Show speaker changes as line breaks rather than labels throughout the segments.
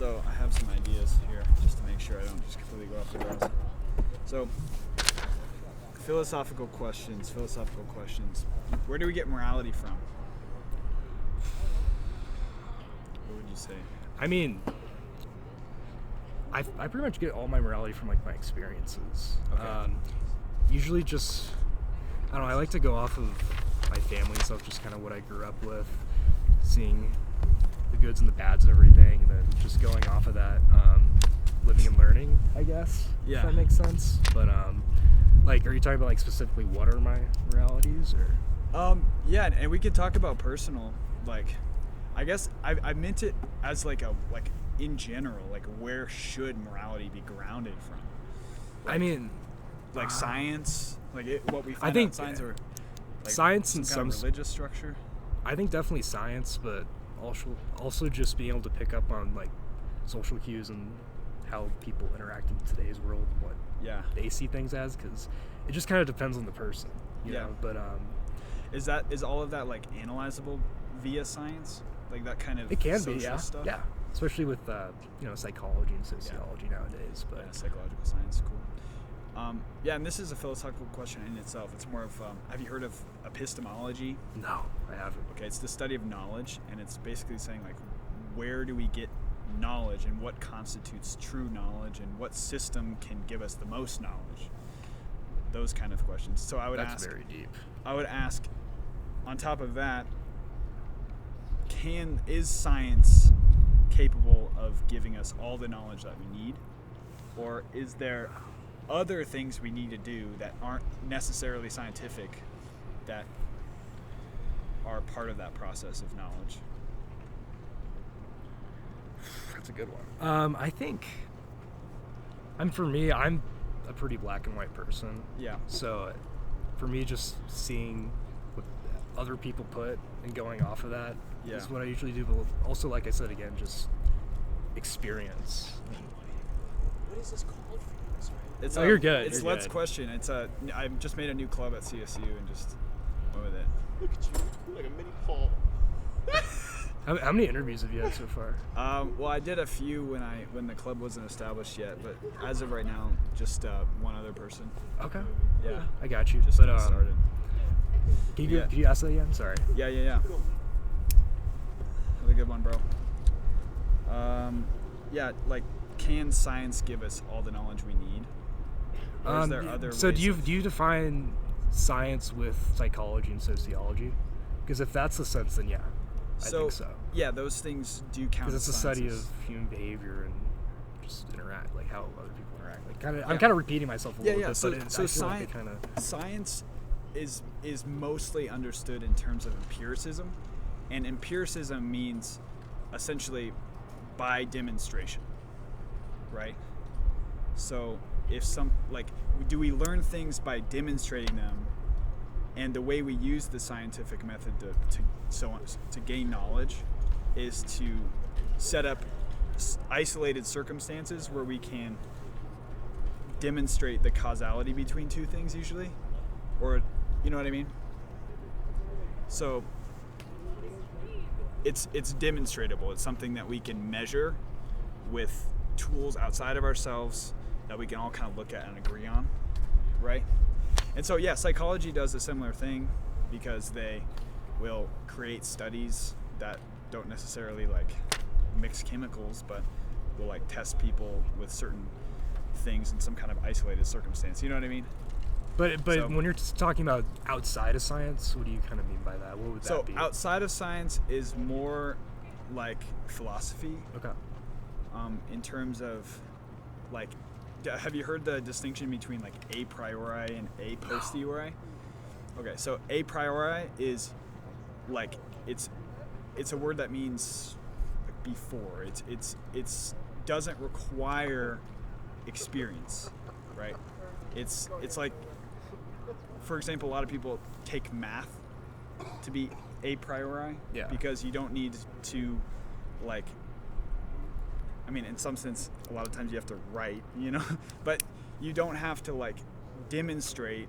So I have some ideas here, just to make sure I don't just completely go off the rails. So, philosophical questions. Where do we get morality from? What would you say?
I mean, I pretty much get all my morality from like my experiences.
Okay.
Usually just, I don't know, I like to go off of my family and stuff, just kind of what I grew up with, seeing the goods and the bads and everything, and then just going off of that, living and learning, I guess,
Yeah.
if that makes sense. But like, are you talking about like specifically what are my moralities, or?
Yeah, and we could talk about personal, like, I guess I meant it as like in general, like where should morality be grounded from?
I mean,
like science, like what we find
I think
out in science, or like
science and
some kind of
some
religious structure.
I think definitely science, but also just being able to pick up on like social cues and how people interact in today's world and what
Yeah.
they see things as, because it just kind of depends on the person, you
Yeah.
know. But
Is all of that like analyzable via science, like that kind of
it can
social
be, yeah,
stuff?
yeah, especially with psychology and sociology nowadays. But
Yeah, psychological science, cool. Yeah, and this is a philosophical question in itself. It's more of, have you heard of epistemology?
no, I haven't.
Okay, it's the study of knowledge, and it's basically saying like, where do we get knowledge, and what constitutes true knowledge, and what system can give us the most knowledge? Those kind of questions. So
That's very deep.
I would ask, on top of that, is science capable of giving us all the knowledge that we need, or is there other things we need to do that aren't necessarily scientific that are part of that process of knowledge?
That's a good one. I think, for me, I'm a pretty black and white person.
Yeah.
So for me, just seeing what other people put and going off of that is what I usually do. But also, like I said again, just experience.
What is this called for you? Sorry.
It's
you're good.
It's
You're
Let's
good.
Question. I just made a new club at CSU and just went with it.
Look at you. You're like a mini Paul.
How many interviews have you had so far?
Well, I did a few when the club wasn't established yet, but as of right now, just one other person.
Okay.
Yeah.
I got you.
Just
but
getting started.
Can you,
Yeah.
can you ask that again? Sorry.
Yeah. Have a good one, bro. Yeah, like, can science give us all the knowledge we need? Or is there other
So
ways
do you define science with psychology and sociology? Because if that's the sense, then yeah, I think so.
Yeah, those things do count.
Because it's
as
a study of
sciences.
human behavior and just interact, like how other people interact. Like I'm
Yeah.
kind of repeating myself a little
Yeah.
bit,
So,
but I
so
feel like
science,
it kind of.
science is mostly understood in terms of empiricism, and empiricism means essentially by demonstration, right? So do we learn things by demonstrating them? And the way we use the scientific method to gain knowledge is to set up isolated circumstances where we can demonstrate the causality between two things usually, or you know what I mean? So it's demonstratable. It's something that we can measure with tools outside of ourselves that we can all kind of look at and agree on, right? And so, yeah, psychology does a similar thing because they will create studies that don't necessarily like mix chemicals, but will like test people with certain things in some kind of isolated circumstance. You know what I mean?
But
So-
when you're talking about outside of science, what do you kind of mean by that? What would that
So
be?
outside of science is more like philosophy,
Okay.
in terms of like, have you heard the distinction between like a priori and a posteriori? Okay, so a priori is like it's a word that means like before. It's doesn't require experience, right? It's like, for example, a lot of people take math to be a priori,
Yeah.
because you don't need to like, I mean, in some sense, a lot of times you have to write, but you don't have to like demonstrate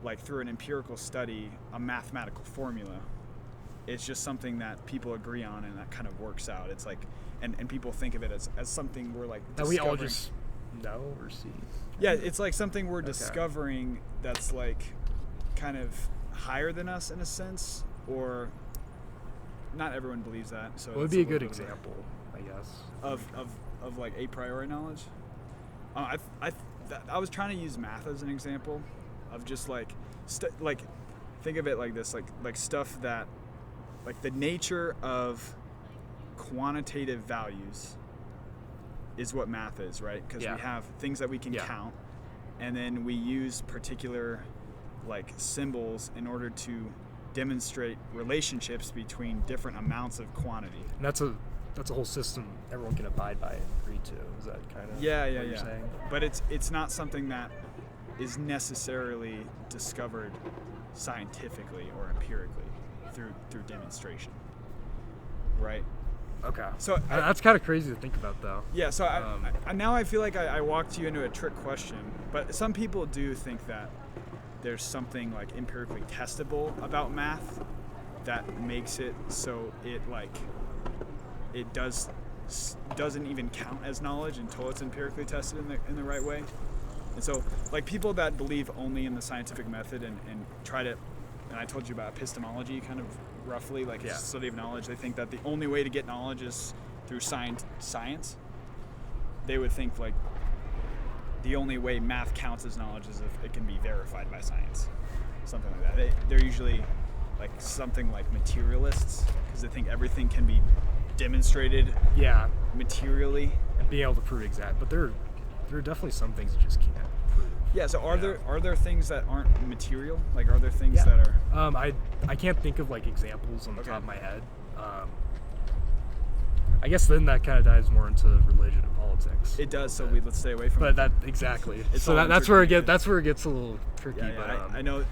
like through an empirical study a mathematical formula, It's just something that people agree on, and that kind of works out. It's like, and people think of it as something we're like
That we all
discovering.
just know or see.
Yeah, it's like something we're
Okay.
discovering that's like kind of higher than us in a sense, or not everyone believes that. So
What would
it's
be a
little
good
bit
example, I guess?
of like a priori knowledge. I was trying to use math as an example of just like like think of it like this, like stuff that like the nature of quantitative values is what math is, right? Because
Yeah.
we have things that we can
Yeah.
count, and then we use particular like symbols in order to demonstrate relationships between different amounts of quantity.
And that's a whole system everyone can abide by and agree to. Is that kind of
Yeah,
what you're saying?
But it's not something that is necessarily discovered scientifically or empirically through demonstration, right?
Okay.
So
That's kind of crazy to think about, though.
Yeah, so
Um,
now I feel like I walked you into a trick question, but some people do think that there's something like empirically testable about math that makes it so it doesn't even count as knowledge until it's empirically tested in the right way. And so like people that believe only in the scientific method and try to, and I told you about epistemology kind of roughly, like
Yeah.
it's the study of knowledge, they think that the only way to get knowledge is through science. They would think like the only way math counts as knowledge is if it can be verified by science, something like that. They're usually like something like materialists because they think everything can be demonstrated
Yeah,
materially.
and being able to prove exact. But there are definitely some things you just can't prove.
Yeah. So
Yeah.
are there things that aren't material? Like are there things
Yeah.
that are?
I can't think of like examples on the
Okay.
top of my head. I guess then that kind of dives more into religion and politics.
It does. So
But-
let's stay away from
But
it.
that exactly.
It's
So
all
that's where
interconnected.
that's where it gets a little tricky.
Yeah, yeah,
But
I know.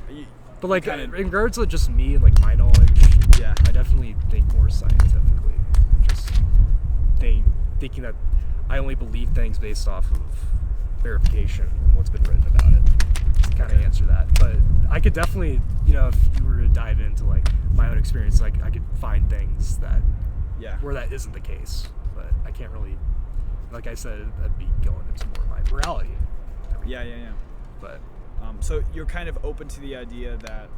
but like
kinda-
in regards to just me and like my knowledge,
Yeah.
I definitely think more scientifically. Just thinking that I only believe things based off of verification and what's been written about it. To kind of
Okay.
answer that, but I could definitely, if you were to dive into like my own experience, like I could find things that
Yeah.
where that isn't the case, but I can't really, like I said, I'd be going into more of my morality.
Yeah.
But
So you're kind of open to the idea that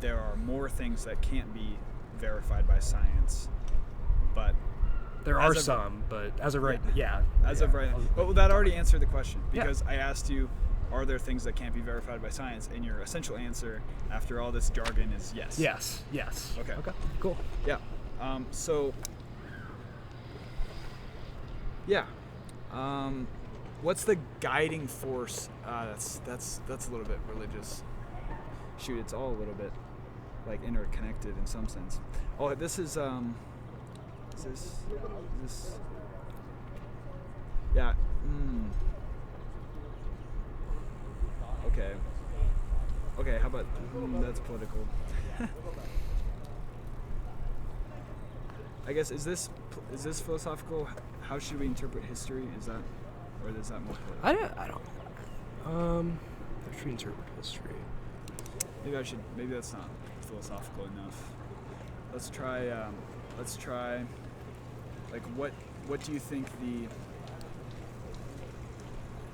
there are more things that can't be verified by science, but
there
As
are
of-
some, but as of right, yeah.
as of right, but that already answered the question
Yeah.
because I asked you, are there things that can't be verified by science? And your essential answer, after all this jargon, is yes.
Yes.
Okay.
Cool.
Yeah. So. Yeah. What's the guiding force? That's a little bit religious. Shoot, it's all a little bit like interconnected in some sense. Oh, this is Is this? Yeah. Okay. Okay. How about that's political. I guess is this philosophical? How should we interpret history? Is that, or is that more political?
I don't. How should we interpret history?
Maybe that's not philosophical enough. Let's try. Like, what do you think the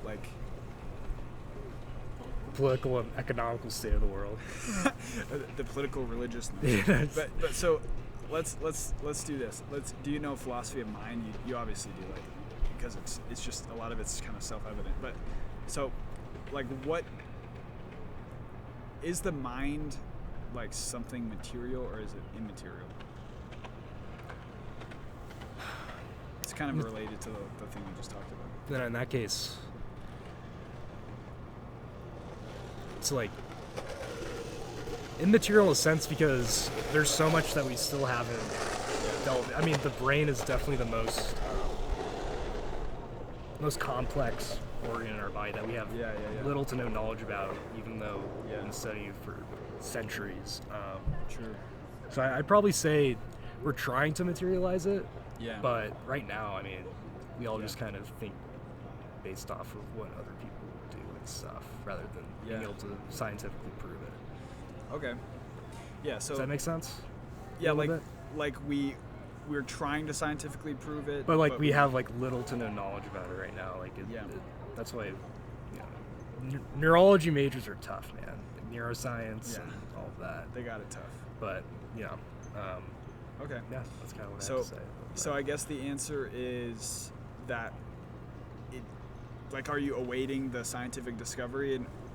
like
Political and economical state of the world.
the political religiousness?
Yes.
But so let's do this. Do you know philosophy of mind? You obviously do, like, because it's just a lot of it's kind of self-evident. But so, like, what is the mind, like something material or is it immaterial? It's kind of related to the thing we just talked about.
Then in that case, it's like immaterial in a sense because there's so much that we still haven't delved. I mean, the brain is definitely the most complex organ in our body that we have
Yeah.
little to no knowledge about, even though
Yeah.
we've been studying it for centuries.
True.
So I'd probably say we're trying to materialize it,
Yeah.
but right now, I mean, we all
Yeah.
just kind of think based off of what other people do and stuff, rather than being
Yeah.
able to scientifically prove it.
Okay. Yeah. So
Does that make sense?
Yeah,
little
like
bit.
we're trying to scientifically prove it.
But like we have like little to no knowledge about it right now. Like
Yeah.
that's why, neurology majors are tough, man. Like neuroscience
Yeah.
and all of that.
They got it tough.
But
Okay.
yeah, that's kind of what I
So
have to say.
so I guess the answer is that it, like, are you awaiting the scientific discovery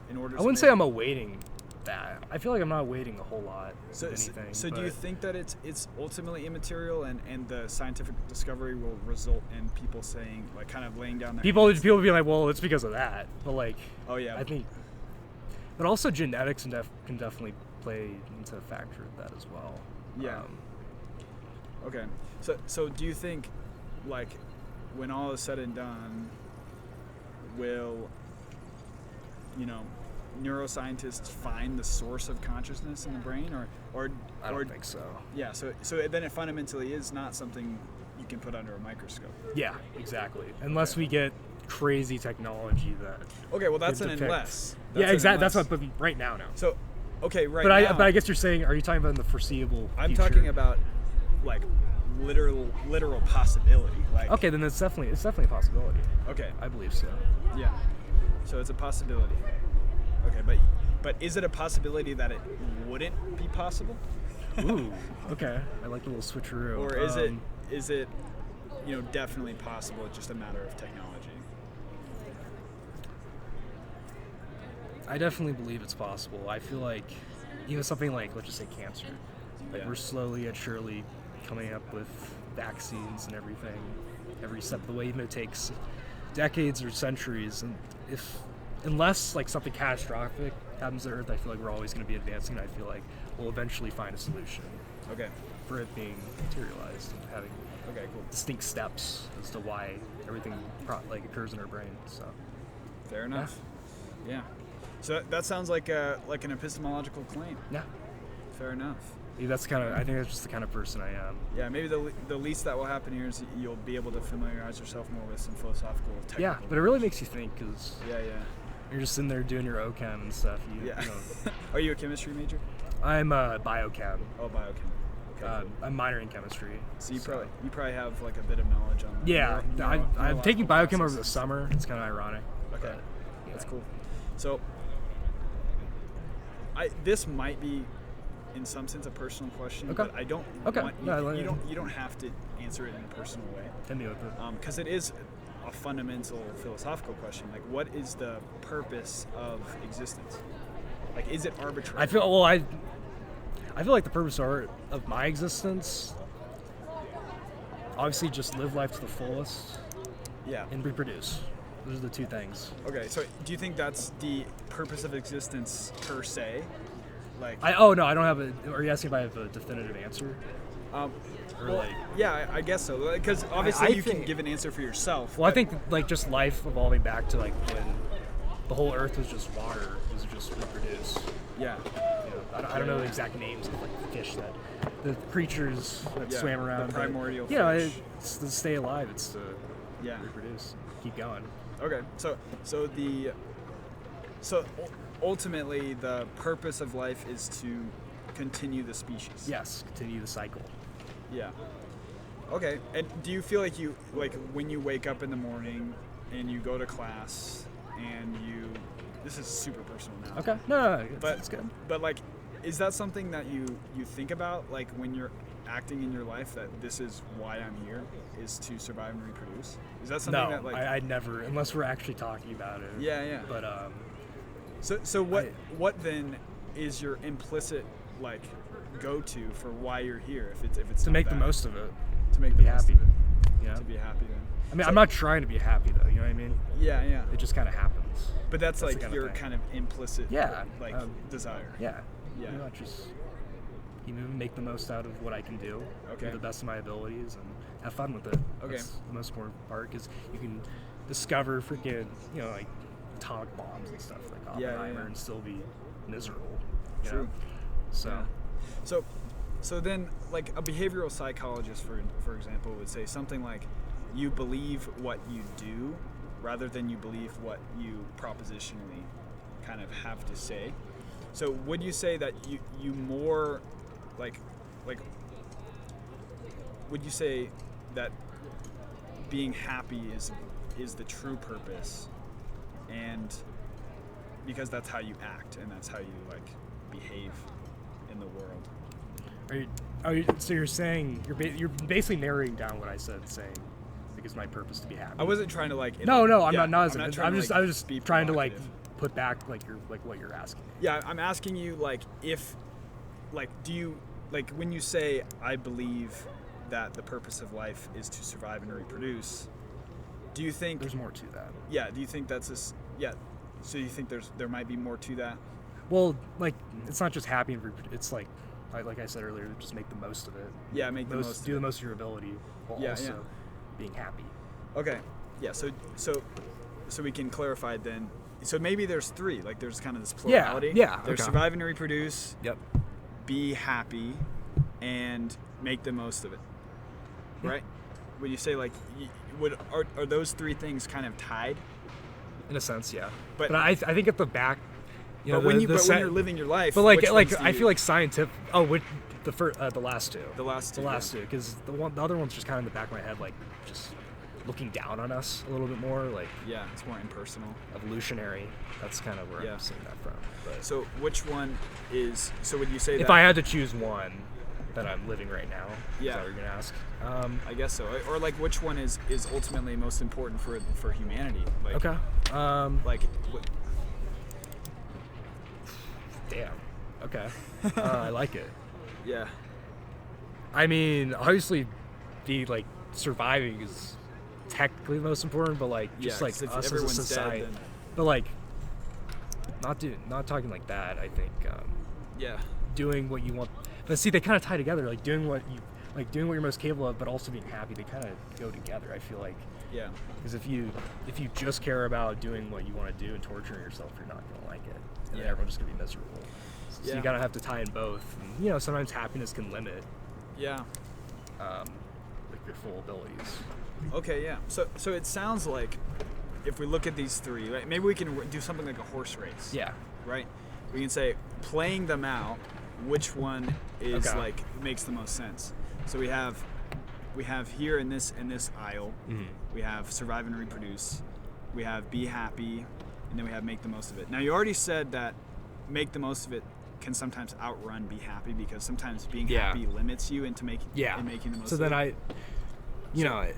in order?
I
to
wouldn't say
make-
I'm awaiting that. I feel like I'm not awaiting a whole lot
So,
of anything.
so do you
but-
think that it's ultimately immaterial, and the scientific discovery will result in people saying, like, kind of laying down their
people
hands?
be like, well, it's because of that. But like,
Oh yeah.
I think, but also genetics can definitely play into a factor of that as well.
Yeah. Okay. So do you think, like, when all is said and done, will, neuroscientists find the source of consciousness in the brain, or
I don't think so.
yeah, so then it fundamentally is not something you can put under a microscope.
Yeah, exactly. Unless we get crazy technology that.
Okay, well that's
can
an
depict-
unless.
Yeah, exactly. That's
unless.
what. But right now, no.
So, okay, right
But
now.
I guess you're saying, are you talking about in the foreseeable?
I'm
future?
talking about, like, literal possibility. Like.
Okay, then it's definitely a possibility.
Okay.
I believe so.
Yeah. So it's a possibility. Okay, but is it a possibility that it wouldn't be possible,
Ooh. Okay. I like the little switcheroo.
or is it definitely possible? It's just a matter of technology.
I definitely believe it's possible. I feel like even something like, let's just say, cancer. Like
Yeah.
we're slowly and surely coming up with vaccines and everything every step of the way, even if it takes decades or centuries. And unless like something catastrophic happens to Earth, I feel like we're always going to be advancing. And I feel like we'll eventually find a solution
Okay.
for it being materialized and having
Okay. Cool.
distinct steps as to why everything occurs in our brain. So
Fair enough. Yeah. So that sounds like an epistemological claim.
yeah,
Fair enough.
I think that's just the kind of person I am.
Yeah. Maybe the least that will happen here is you'll be able to familiarize yourself more with some philosophical.
Yeah,
technical
but it really makes you think because
Yeah.
you're just in there doing your OChem and stuff.
Yeah.
You know,
Are you a chemistry major?
I'm a biochem.
Oh, biochem. Okay. Cool.
I'm minoring in chemistry.
So you probably have like a bit of knowledge on.
Yeah, I'm
neurological
taking biochem over
processes.
the summer. It's kind of ironic.
Okay,
but,
that's
yeah.
cool. So, this might be, in some sense, a personal question,
Okay.
but I don't
Okay.
want
No,
you don't have to answer it in a personal way,
Hit me with it.
because it is a fundamental philosophical question. Like, what is the purpose of existence? Like, is it arbitrary?
I feel like the purpose of my existence, obviously, just live life to the fullest
Yeah.
and reproduce. Those are the two things.
Okay. So, do you think that's the purpose of existence per se? Like,
I don't have a. Are you asking if I have a definitive answer? Or
well,
like,
yeah, I guess so. Because obviously
I
you can
think-
give an answer for yourself.
well, I
but-
think like just life evolving back to like when the whole Earth was just water, was just reproduce.
Yeah.
You know, I don't know the exact names of like the fish the creatures that
Yeah,
swam
the
around. but,
primordial
you know,
fish.
it's to stay alive. It's to
Yeah.
reproduce, keep going.
Okay. So ultimately the purpose of life is to continue the species.
Yes, continue the cycle.
Yeah. Okay. And do you feel like when you wake up in the morning and you go to class and this is super personal now.
Okay, no,
But
it's good.
But like, is that something that you think about, like, when you're acting in your life, that this is why I'm here, is to survive and reproduce? Is that something
No,
that, like,
I'd never, unless we're actually talking about it.
Yeah.
But
So what then is your implicit, like, go-to for why you're here, if it's
to
not
make the
that?
most of it,
to make
be
the most
happy.
of it,
Yeah.
to be happy then.
I mean,
So-
I'm not trying to be happy though. You know what I mean?
Yeah.
It just kind of happens.
But that's
the
like
kind of
your
thing.
kind of implicit,
Yeah,
like, desire.
Yeah.
Yeah.
Pretty much just make the most out of what I can do.
Okay.
To the best of my abilities and have fun with it.
Okay.
That's the most important part because you can discover freaking like atomic bombs and stuff like
Yeah,
Oppenheimer
yeah.
and still be miserable. you
True.
know? So.
Yeah. So then, like, a behavioral psychologist, for example, would say something like, you believe what you do rather than you believe what you propositionally kind of have to say. So would you say that you more like would you say that being happy is the true purpose, and because that's how you act and that's how you like behave in the world?
So you're saying you're basically narrowing down what I said, saying because my purpose to be happy.
I wasn't trying to like.
No, I'm
yeah,
not.
I'm
I was just
be
trying to like
provocative.
put back like what you're asking.
Yeah, I'm asking you like if, like, do you like when you say I believe that the purpose of life is to survive and reproduce? Do you think
There's more to that.
Yeah. Do you think that's this? Yeah. So you think there might be more to that?
Well, like it's not just happy and it's like I said earlier, just make the most of it.
Yeah, make the most.
Do the most of your ability while
Yeah,
also
yeah.
being happy.
Okay. Yeah. So we can clarify then. So maybe there's three. Like there's kind of this plurality.
Yeah.
There's
Okay.
survive and reproduce,
Yep.
be happy, and make the most of it. Right? Would you say like are those three things kind of tied?
In a sense, yeah.
But-
I think at the back, you know,
But when
the
when
sen-
you're living your life,
but like
which ones do
I
you-
feel like scientific. Oh, the last two.
the last two.
The last two, because the other one's just kind of in the back of my head, like just looking down on us a little bit more, like
Yeah, it's more impersonal.
evolutionary. That's kind of where
Yeah.
I'm seeing that from. But
So which one is? So would you say that?
if I had to choose one that I'm living right now,
Yeah.
is that what you're gonna ask?
I guess so. Or like which one is ultimately most important for humanity? Like,
Okay.
Like.
Damn. Okay. I like it.
Yeah.
I mean, obviously, the surviving is technically the most important, but like just
Yeah,
like
'cause if
us as a
everyone's dead,
society,
then-
but like not talking like that. I think
Yeah.
doing what you want. But see, they kind of tie together. Like doing what you're most capable of, but also being happy. They kind of go together. I feel like
Yeah.
because if you just care about doing what you want to do and torturing yourself, you're not gonna like it, and then
Yeah.
everyone's just gonna be miserable. So
Yeah.
you gotta have to tie in both. And, you know, sometimes happiness can limit
Yeah.
like your full abilities.
Okay. Yeah. So it sounds like if we look at these three, right? Maybe we can do something like a horse race.
Yeah.
Right. We can say playing them out, which one is
Okay.
like makes the most sense. So we have here in this aisle,
Mhm.
we have survive and reproduce, we have be happy, and then we have make the most of it. Now you already said that make the most of it can sometimes outrun be happy because sometimes being
Yeah.
happy limits you into making the most
So
of
then
it.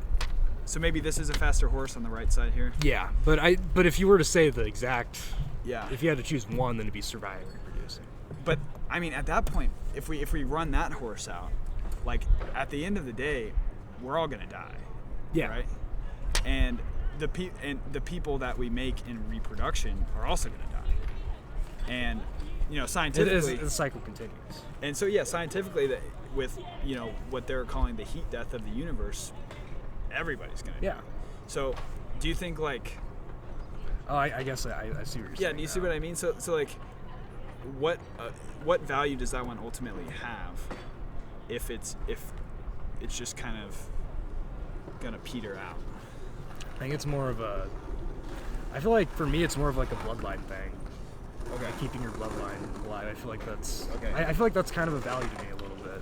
So maybe this is a faster horse on the right side here.
yeah. But if you were to say the exact,
Yeah.
if you had to choose one, then it'd be surviving and reproducing.
But I mean, at that point, if we run that horse out, like at the end of the day, we're all gonna die.
Yeah.
Right. And the people that we make in reproduction are also gonna die. And you know, scientifically,
The cycle continues.
and so yeah, scientifically, that with what they're calling the heat death of the universe, everybody's gonna die.
Yeah.
So, do you think like?
Oh, I guess I see what you're saying.
Yeah, do you see what I mean? So like, what value does that one ultimately have if it's just kind of gonna peter out?
I think it's more of a. I feel like for me, it's more of like a bloodline thing.
Okay.
Like keeping your bloodline alive. I feel like that's.
Okay.
I feel like that's kind of a value to me a little bit.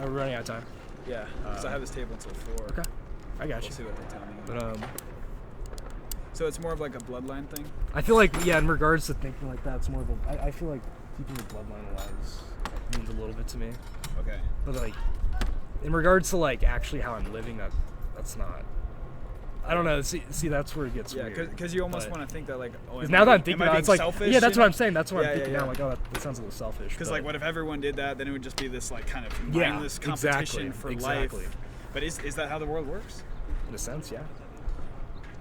Are we running out of time?
Yeah. So I have this table until 4.
Okay. I got
We'll
you.
see what they tell me.
But
So it's more of like a bloodline thing.
I feel like in regards to thinking like that, it's more of a. I feel like keeping your bloodline alive means a little bit to me.
Okay.
But like, in regards to like actually how I'm living, that's not. I don't know. See, that's where it gets
Yeah,
weird.
because you almost
But-
want to think that like, oh,
Now that I'm thinking
am I
about it,
being
it's like,
selfish,
yeah, that's
you
what
know?
I'm saying. That's what
Yeah,
I'm thinking
yeah,
now.
yeah.
I'm like, oh, that sounds a little selfish.
Because
but-
like, what if everyone did that? Then it would just be this like kind of
Yeah,
mindless competition
exactly,
for
exactly.
life. But is that how the world works?
in a sense, yeah.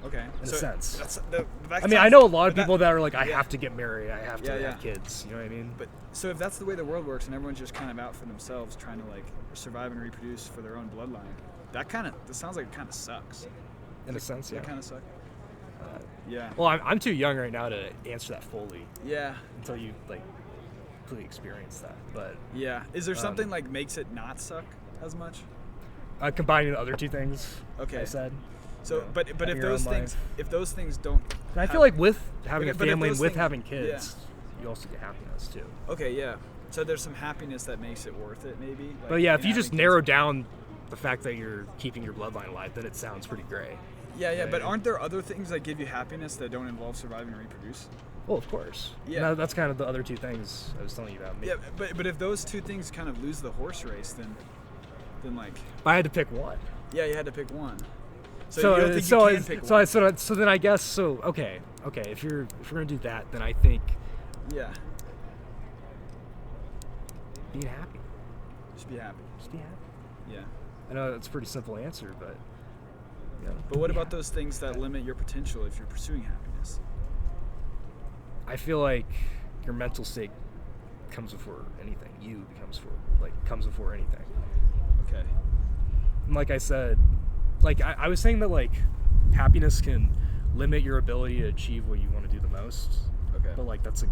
Okay.
In a sense.
I
I know a lot of people that are like, I have to get married, I have to
Yeah,
have
yeah.
kids. You know what I mean?
But so if that's the way the world works and everyone's just kind of out for themselves, trying to like survive and reproduce for their own bloodline, that sounds like it kind of sucks.
In a sense, yeah.
That kind of sucks. Yeah.
Well, I'm too young right now to answer that fully
Yeah.
until you like completely experience that. But
Yeah. Is there something like makes it not suck as much?
combining the other two things,
Okay.
I said.
So, but
having
if
your
those
own
things
life.
if those things don't,
And I feel like with having
But
a
if
family and
those
with
things-
having kids, you also get happiness too.
Okay, yeah. So there's some happiness that makes it worth it, maybe. Like,
But yeah, if
in
you just
having
narrow
kids.
down the fact that you're keeping your bloodline alive, then it sounds pretty gray.
Yeah, but
Right.
aren't there other things that give you happiness that don't involve surviving and reproduce?
Well, of course.
Yeah.
That's kind of the other two things I was telling you about.
Yeah, but if those two things kind of lose the horse race, then like,
But I had to pick one.
yeah, you had to pick one. So,
So
you don't think
so
you can
it's-
pick
so,
one?
I- so so then I guess so. Okay. If we're gonna do that, then I think
Yeah,
being happy.
just be happy.
Just be happy.
Yeah.
I know that's a pretty simple answer, but. You know,
But what
be
about
happy.
those things that limit your potential if you're pursuing happiness?
I feel like your mental state comes before anything. Comes before anything.
Okay.
And like I said, like I was saying that like happiness can limit your ability to achieve what you want to do the most.
Okay.
But like that's a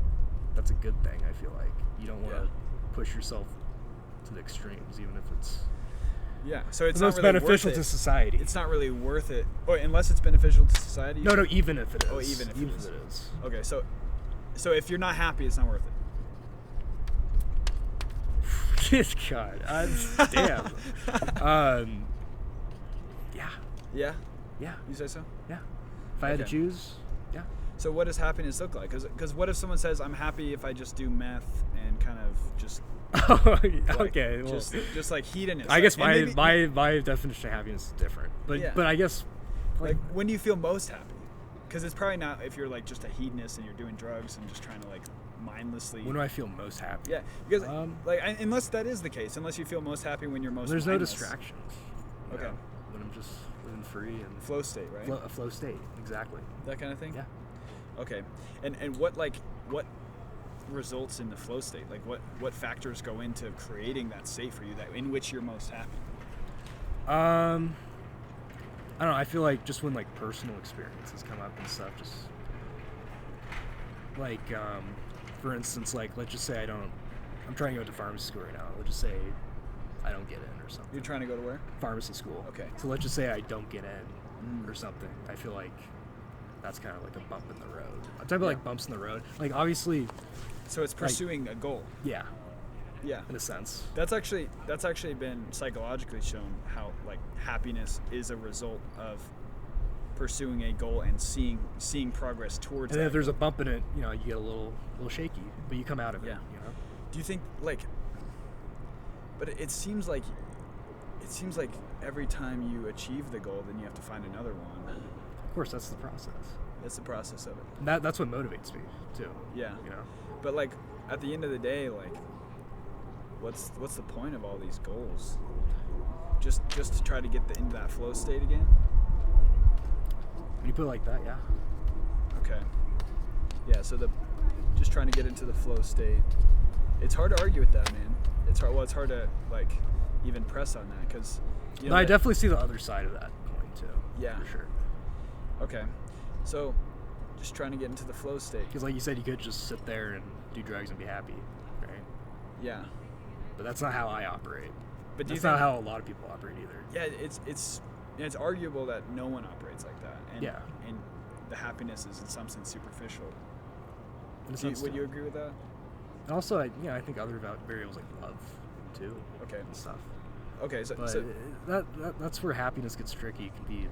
good thing. I feel like you don't want to
Yeah.
push yourself to the extremes, even if it's
Yeah. So it's
the
not
most
really
beneficial
worth
to
it.
society.
It's not really worth it, or unless it's beneficial to society. you
no,
said?
even if it is.
Oh, even if it is.
it is.
Okay, so if you're not happy, it's not worth it.
Good God, damn. Yeah,
Yeah.
yeah,
You say so?
yeah. If I had to
Okay.
choose, yeah.
So what does happiness look like? Because what if someone says I'm happy if I just do meth and kind of just like,
Okay, well,
just like hedonist.
I guess
And maybe-
my definition of happiness is different, but
Yeah.
but I guess
like when do you feel most happy? Because it's probably not if you're like just a hedonist and you're doing drugs and just trying to like mindlessly.
when do I feel most happy?
Yeah, because
Um,
unless that is the case, unless you feel most happy when you're most.
There's no
mindless.
distractions. you
Okay.
know, when I'm just living free and
Flow state, right?
a flow state, exactly.
That kind of thing.
Yeah.
Okay, and what results in the flow state? Like what factors go into creating that state for you that in which you're most happy?
I don't know. I feel like just when like personal experiences come up and stuff, just like for instance, like let's just say I'm trying to go to pharmacy school right now. Let's just say I don't get in or something.
You're trying to go to where?
Pharmacy school.
Okay.
So let's just say I don't get in or something. I feel like that's kind of like a bump in the road. I'm talking about like bumps in the road. Like obviously,
So it's pursuing a goal.
yeah,
Yeah.
in a sense.
That's actually been psychologically shown how like happiness is a result of pursuing a goal and seeing progress towards
And then
that
if there's a
goal.
bump in it, you know, you get a little shaky, but you come out of it.
Yeah.
You know.
Do you think like but it seems like every time you achieve the goal then you have to find another one.
Of course, that's the process.
That's the process of it.
And that's what motivates me too.
Yeah.
You know.
But like at the end of the day, like what's the point of all these goals? Just to try to get into that flow state again?
When you put it like that, yeah.
Okay. Yeah, so just trying to get into the flow state. It's hard to argue with that, man. It's hard to like even press on that cuz
But I definitely see the other side of that coin too.
Yeah.
For sure.
Okay. So just trying to get into the flow state.
Because like you said, you could just sit there and do drugs and be happy, right?
Yeah.
But that's not how I operate.
But do you
That's not
think
how a lot of people operate either.
Yeah, it's arguable that no one operates like that. And,
Yeah.
And the happiness is in some sense superficial.
In a sense,
Would
too.
you agree with that?
And also, I think other variables like love, too,
Okay.
and stuff.
Okay, so,
But
so
that's where happiness gets tricky. It can be,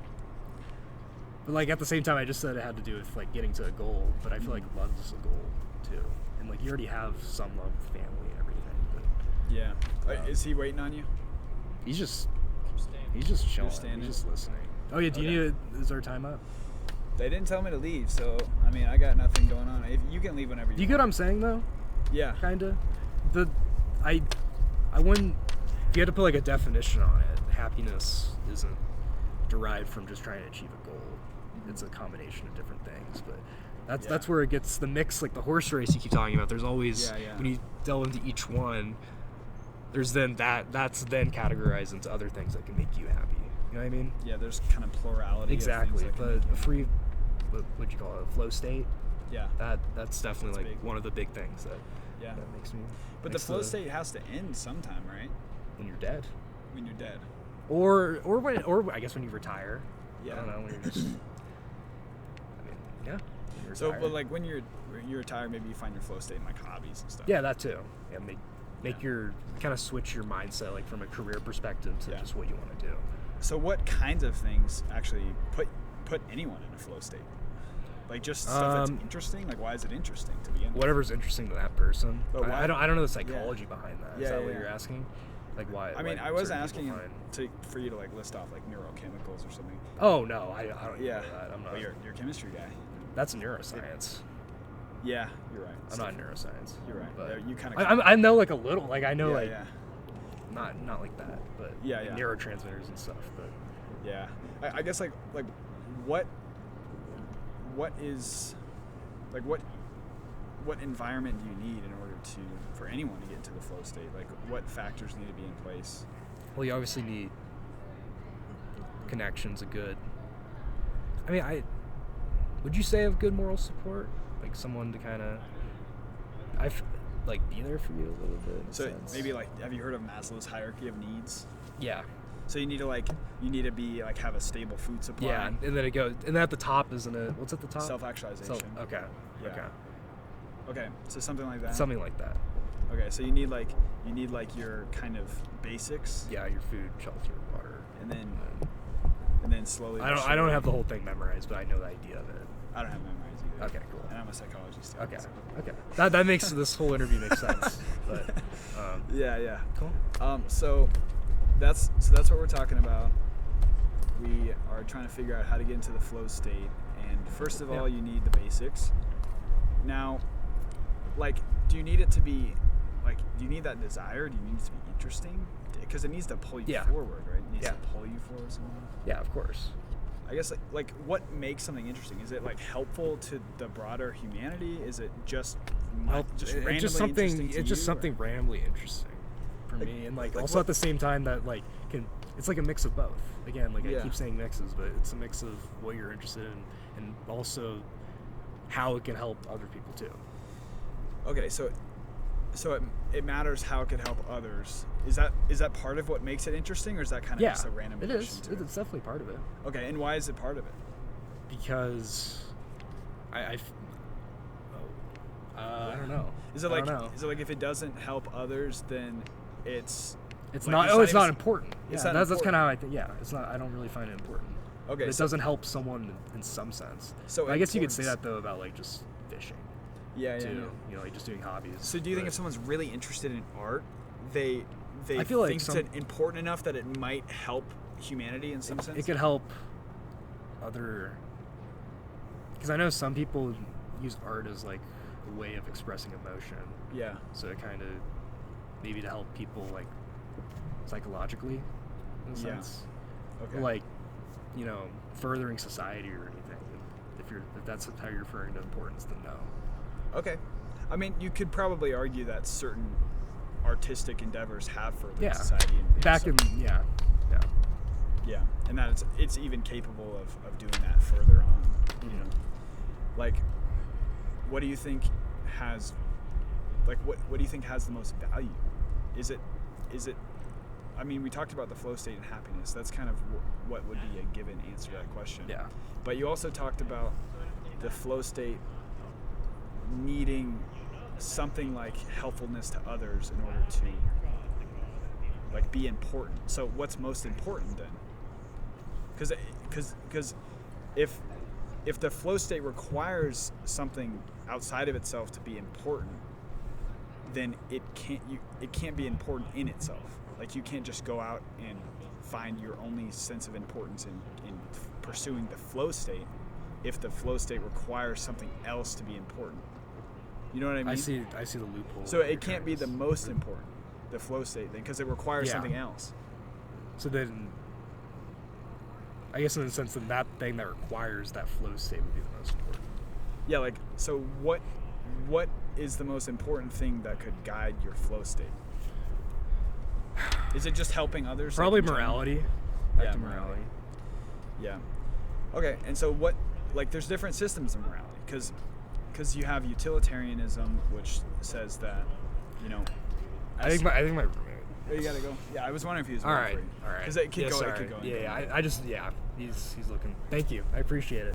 but like at the same time, I just said it had to do with like getting to a goal. But I feel like love is a goal too, and like you already have some love, with family, and everything. But
yeah. Is he waiting on you?
he's just
You're
chilling.
standing?
He's just listening. Oh yeah, do you
Okay.
need? Is our time up?
They didn't tell me to leave, so I mean, I got nothing going on. If you can leave whenever you
Do you get what I'm saying though?
Yeah.
Kinda. I wouldn't. If you had to put like a definition on it, happiness isn't derived from just trying to achieve a goal. It's a combination of different things, but that's where it gets the mix, like the horse race you keep talking about. There's always when you delve into each one, there's then that's then categorized into other things that can make you happy. You know what I mean?
Yeah, there's kind of plurality.
Exactly.
Of things that can
But
make you
a free, what'd you call it? A flow state.
Yeah.
That's definitely
That's
like
big.
one of the big things that
Yeah.
that makes me.
But the
makes
flow state has to end sometime, right?
when you're dead.
When you're dead.
Or I guess when you retire.
Yeah.
I don't know, when you're just. I mean, yeah. when you
So,
retire.
but like when you retire, maybe you find your flow state in like hobbies and stuff.
Yeah, that too. Yeah, make
Yeah.
your kind of switch your mindset like from a career perspective to
Yeah.
just what you want to do.
So what kinds of things actually put anyone in a flow state? Like just stuff that's interesting. Like why is it interesting to begin with?
Whatever's interesting to that person.
But why-
I don't know the psychology behind that. Is
Yeah,
that
yeah,
what
yeah.
you're asking? Like why?
I mean,
why
I was
certain
asking
people find-
for you to like list off like neurochemicals or something.
Oh no, I don't
Yeah,
know that. I'm not.
Well, you're a chemistry guy.
That's neuroscience.
Yeah, you're right.
I'm not neuroscience.
You're right.
But
Yeah, you kind
I know like a little. Like I know
yeah,
like
yeah,
not like that, but
Yeah,
like
yeah.
neurotransmitters and stuff. But
yeah. I guess like what is like what environment do you need in order for anyone to get into the flow state? Like what factors need to be in place?
well, you obviously need connections. I mean, would you say of good moral support, like someone to kind of, like be there for you a little bit. In a
So
sense.
maybe like, have you heard of Maslow's hierarchy of needs?
Yeah.
So you need to be like have a stable food supply.
Yeah, and then it goes, and then at the top, isn't it? What's at the top?
Self-actualization.
Okay.
Yeah.
Okay.
Okay. So something like that.
Something like that.
Okay. So you need like your kind of basics,
Yeah, your food, shelter, water.
and then slowly.
I don't have the whole thing memorized, but I know the idea of it.
I don't have memorized either.
Okay, cool.
And I'm a psychology student.
Okay.
so-
Okay. That makes this whole interview make sense. But
Yeah.
cool.
So that's what we're talking about. We are trying to figure out how to get into the flow state, and first of all,
Yeah.
you need the basics. Now, like, do you need it to be like? Do you need that desire? Do you need it to be interesting? Because it needs to pull you
Yeah.
forward, right? It needs
Yeah.
to pull you forward somehow.
Yeah, of course.
I guess like what makes something interesting? Is it like helpful to the broader humanity? Is it just randomly
It's just something.
interesting to
It's just
you,
something
or-
randomly interesting for
Like-
me, and like
like
also
what-
at the same time that like it's like a mix of both. Again, like
Yeah.
I keep saying mixes, but it's a mix of what you're interested in and also how it can help other people too.
Okay, so it matters how it could help others. Is that part of what makes it interesting, or is that kind of
Yeah,
just a random
it
addition
is.
to it?
It's definitely part of it
Okay, and why is it part of it?
because I don't know.
Is it
I
like
don't know.
if it doesn't help others, then it's
It's
like,
not.
it's
Oh,
not
it's not
even-
important.
it's
Yeah,
not
that's kind of how I think. Yeah, it's not. I don't really find it important.
okay?
But it
so,
doesn't help someone in some sense.
So
I guess you could say
importance-
that though about like just fishing
yeah,
too.
yeah.
You know, like just doing hobbies.
So do you think
But
if someone's really interested in art, they
I feel like
think it's important enough that it might help humanity in some sense?
it could help other? Because I know some people use art as like a way of expressing emotion.
Yeah.
So it kind of maybe to help people like psychologically, in a
Yeah.
sense.
Okay.
Like, you know, furthering society or anything. If that's how you're referring to importance, then no.
Okay. I mean, you could probably argue that certain artistic endeavors have furthered
Yeah.
society.
Back in yeah.
Yeah, and that it's even capable of doing that further on. You know, like, what do you think has, like, what do you think has the most value? Is it? I mean, we talked about the flow state and happiness. That's kind of what would be a given answer to that question.
Yeah.
But you also talked about the flow state needing something like helpfulness to others in order to like be important. So what's most important then? Because if the flow state requires something outside of itself to be important, then it can't be important in itself. Like you can't just go out and find your only sense of importance in pursuing the flow state if the flow state requires something else to be important. You know what I mean?
I see the loophole.
So it can't be the most important, the flow state thing, because it requires
Yeah.
something else.
So then, I guess in the sense that that thing that requires that flow state would be the most important.
Yeah, like, so what is the most important thing that could guide your flow state? Is it just helping others?
Probably
like, in general?
morality.
Yeah,
Back to
morality. Yeah. Okay, and so what, like, there's different systems of morality, because you have utilitarianism, which says that, you know,
I think my roommate.
Oh, you gotta go. Yeah, I was wondering if he was
All
waiting
right.
for you.
All right.
Because it could
Yeah,
go.
sorry.
It could go.
Yeah. I just he's looking. Thank you. I appreciate it.